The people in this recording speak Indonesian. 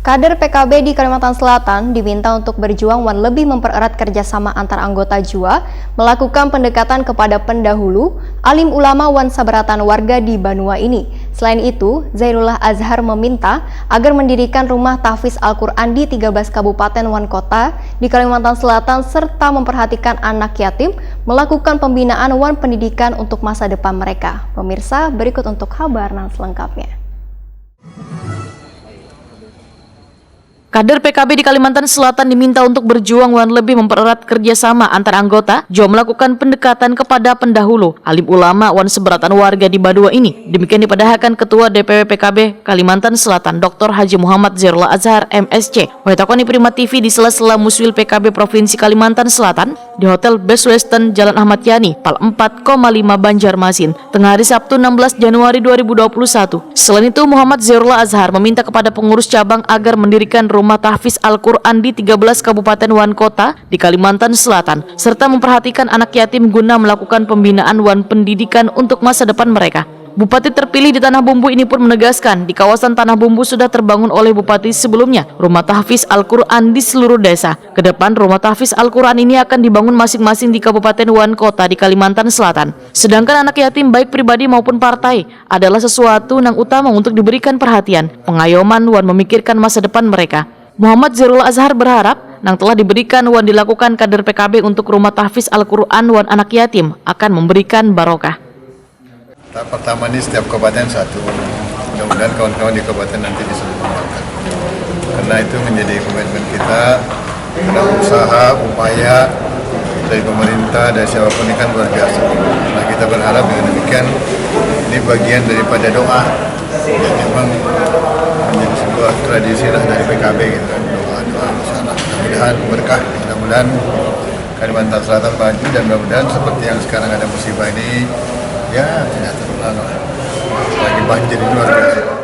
Kader PKB di Kalimantan Selatan diminta untuk berjuang dan lebih mempererat kerjasama antar anggota JUA, melakukan pendekatan kepada pendahulu, alim ulama wan sabaratan warga di Banua ini. Selain itu, Zairullah Azhar meminta agar mendirikan rumah tahfiz Al-Quran di 13 kabupaten wan kota di Kalimantan Selatan serta memperhatikan anak yatim, melakukan pembinaan wan pendidikan untuk masa depan mereka. Pemirsa, berikut untuk kabar selengkapnya. Kader PKB di Kalimantan Selatan diminta untuk berjuang dan lebih mempererat kerjasama antar anggota, juga melakukan pendekatan kepada pendahulu, alim ulama wan seberatan warga di Banua ini. Demikian dipadahkan Ketua DPW PKB Kalimantan Selatan, Dr. Haji Muhammad Zairullah Azhar, MSC, metakoni Prima TV di sela-sela Muswil PKB Provinsi Kalimantan Selatan di Hotel Best Western Jalan Ahmad Yani, Pal 4,5 Banjarmasin, tengah hari Sabtu 16 Januari 2021. Selain itu, Muhammad Zairullah Azhar meminta kepada pengurus cabang agar mendirikan rumah tahfiz Al-Quran di 13 kabupaten wan kota di Kalimantan Selatan, serta memperhatikan anak yatim guna melakukan pembinaan wan pendidikan untuk masa depan mereka. Bupati terpilih di Tanah Bumbu ini pun menegaskan di kawasan Tanah Bumbu sudah terbangun oleh bupati sebelumnya rumah tahfiz Al-Quran di seluruh desa. Kedepan rumah tahfiz Al-Quran ini akan dibangun masing-masing di kabupaten wan kota di Kalimantan Selatan. Sedangkan anak yatim baik pribadi maupun partai adalah sesuatu yang utama untuk diberikan perhatian, pengayoman wan memikirkan masa depan mereka. Muhammad Zairullah Azhar berharap yang telah diberikan wan dilakukan kader PKB untuk rumah tahfiz Al-Quran wan anak yatim akan memberikan barokah. Tahap pertama ini setiap kabupaten satu, mudah-mudahan kawan-kawan di kabupaten nanti bisa mengembangkan. Karena itu menjadi komitmen kita, ada usaha, upaya dari pemerintah, dari siapapun ini kan luar biasa. Nah, kita berharap dengan demikian, ini bagian daripada doa. Dan memang menjadi sebuah tradisi lah dari PKB gitu kan, doa-doa bersama. Mudah-mudahan berkah, mudah-mudahan Kalimantan Selatan maju dan mudah-mudahan seperti yang sekarang ada musibah ini, ya tidak terulang lah. Lagi banjir ini luar biasa.